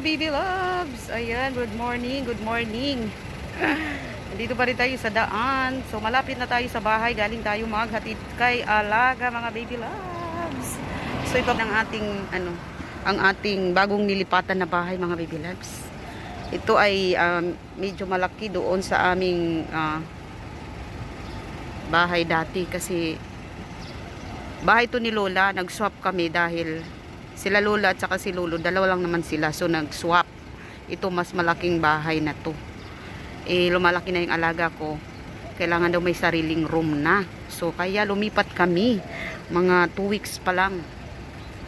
baby loves. Ayan, good morning, good morning. Dito pa rin tayo sa daan. So malapit na tayo sa bahay. Galing tayo maghatid kay alaga mga baby loves. So ito ang ating ang ating bagong nilipatan na bahay mga baby loves. Ito ay medyo malaki doon sa aming bahay dati kasi bahay to ni Lola. Nag-swap kami dahil sila Lola at saka si Lolo, dalawa lang naman sila. So nag-swap. Ito mas malaking bahay na to. Eh lumalaki na yung alaga ko. Kailangan daw may sariling room na. So kaya lumipat kami. Mga 2 weeks pa lang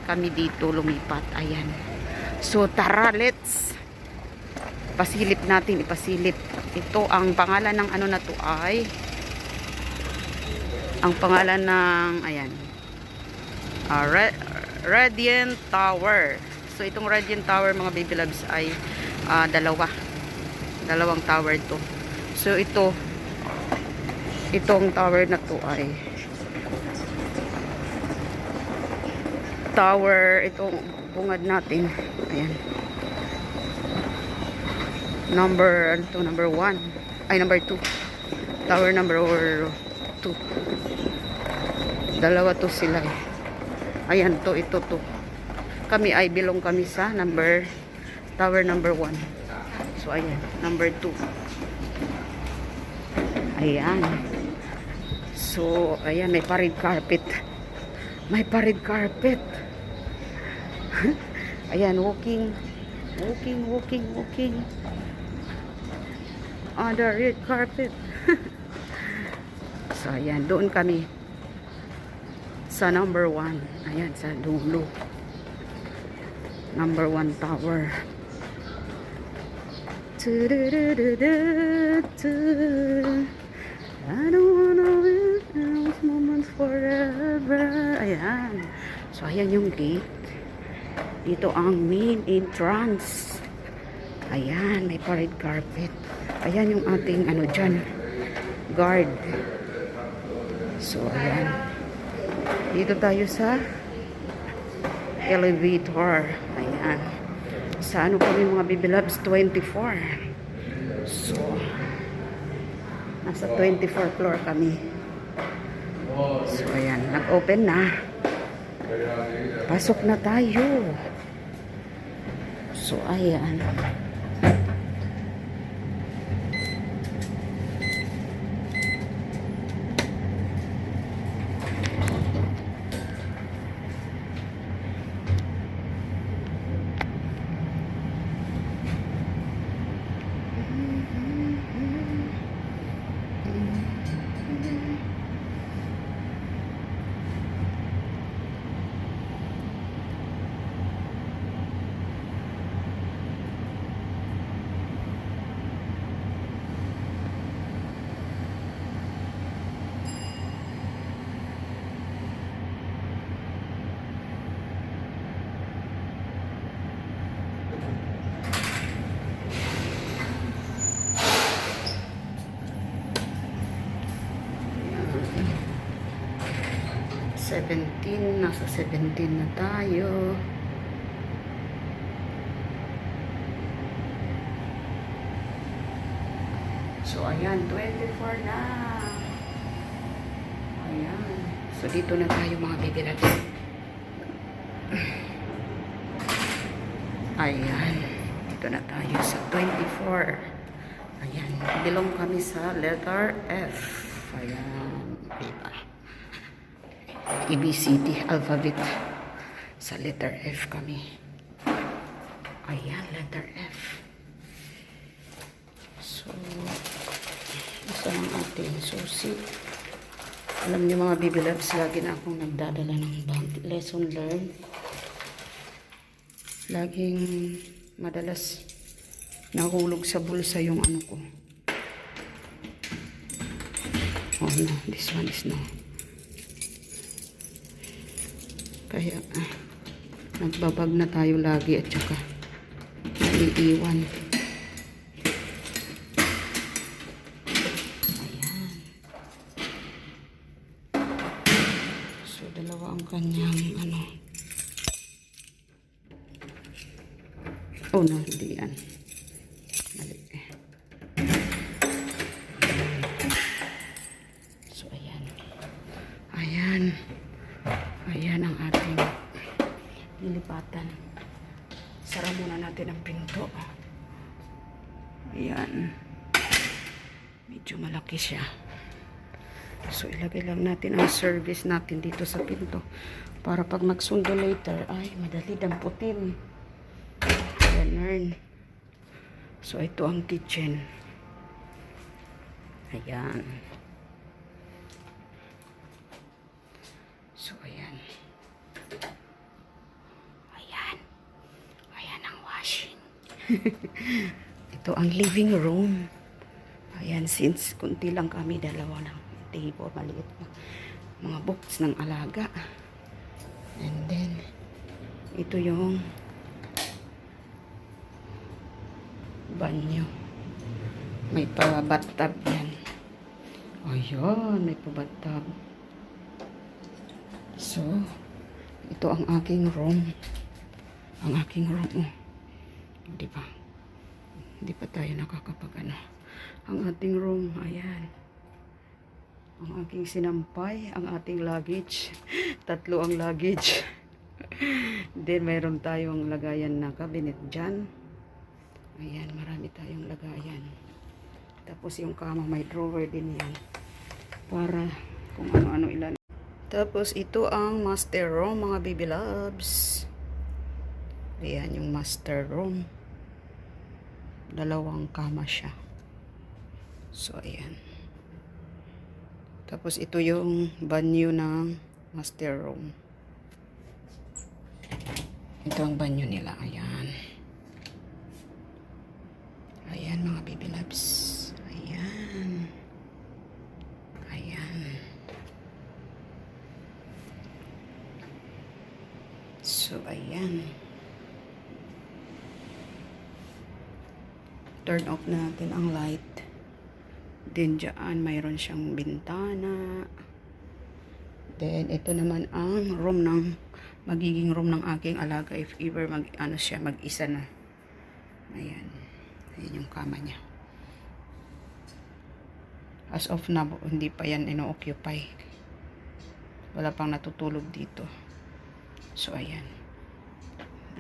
kami dito lumipat. Ayan. So tara, let's pasilip natin, ipasilip. Ito ang pangalan ng ano na to ay ang pangalan ng ayan. Radiant Tower. So itong Radiant Tower mga baby loves ay dalawang tower to. So itong tower na to ay tower, itong bungad natin. Ayan. Number 1. Ay number 2. Tower number 2. Dalawa to sila eh. Ayan to, ito to. Kami ay bilong kami sa tower number 1. So ayan, number 2. Ayan. So ayan, may pared carpet. May pared carpet. Ayan, walking on the red carpet. So ayan, doon kami sa number 1. Ayan, sa dulo. Number 1 tower. I don't wanna live those moments forever. Ayan. So ayan yung gate. Dito ang main entrance. Ayan, may parade carpet. Ayan yung ating dyan, guard. So ayan. Dito tayo sa elevator. Ayan. Sa kami mga baby loves, 24. So, nasa 24 floor kami. So, ayan. Nag-open na. Pasok na tayo. So, ayan. Nasa 17 na tayo. So ayan, 24 na. Ayan. So dito na tayo mga baby natin. Ayan. Dito na tayo sa 24. Ayan. Belong kami sa letter F. Ayan. Diba? ABCD alphabet. Sa letter F kami. Ayan, letter F. So, isa ang ating susi. Alam niyo mga baby loves, lagi na akong nagdadala ng lesson learn. Laging madalas nahulog sa bulsa yung ko. Oh no, this one is no. Kaya nagbabag na tayo lagi at saka naiiwan. Ayan. So dalawa ang kanyang Oh no, hindi yan. Mali. So, ayan. Ayan. Ayan ang ating nilipatan. Sara muna natin ang pinto. Ayan. Medyo malaki siya. So, ilagay lang natin ang service natin dito sa pinto. Para pag magsundo later, ay, madali damputin. Ganun. So, ito ang kitchen. Ayan. So, ayan. Ayan. Ayan ang washing. Ito ang living room. Ayan, since kunti lang kami, dalawa ng table, maliit na mga books ng alaga. And then, ito yung banyo. May pa-bathtub yan. Ayan, may pa-bathtub. So, ito ang aking room. Ang aking room, oh. Di ba? Hindi pa tayo nakakapag-ano. Ang ating room, ayan. Ang aking sinampay, ang ating luggage. 3 ang luggage. Then, mayroon tayong lagayan na cabinet dyan. Ayan, marami tayong lagayan. Tapos, yung kama, may drawer din yan. Para kung ano-ano ilan. Tapos, ito ang master room, mga baby loves. Ayan, yung master room. 2 kama siya. So, ayan. Tapos, ito yung banyo ng master room. Ito ang banyo nila. Ayan. Ayan, mga baby loves. Ayan. Ayan. So, ayan. Turn off natin ang light. Then, dyan, mayroon siyang bintana. Then, ito naman ang room ng, magiging room ng aking alaga if ever ano siya, mag-isa na. Ayan. Ayan yung kama niya. As of now, hindi pa yan ino-occupy. Wala pang natutulog dito. So, ayan.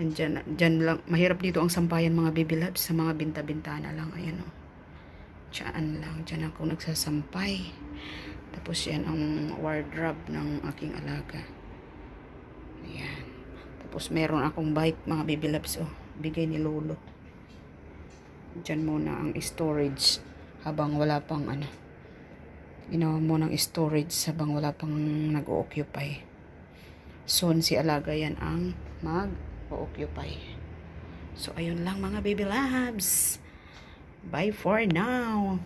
Andyan, dyan lang. Mahirap dito ang sampayan, mga baby loves. Sa mga binta-bintana lang. Ayan, o. Diyan lang. Diyan ako nagsasampay. Tapos, yan ang wardrobe ng aking alaga. Ayan. Tapos, meron akong bike, mga baby loves, o. Bigay ni Lolo. Diyan muna ang storage. Habang wala pang, ano. Ginawa mo ng storage habang wala pang nag-occupy. Soon, si alaga yan ang mag-occupy. So, ayun lang mga baby loves. Bye for now.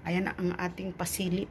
Ayan ang ating pasilip.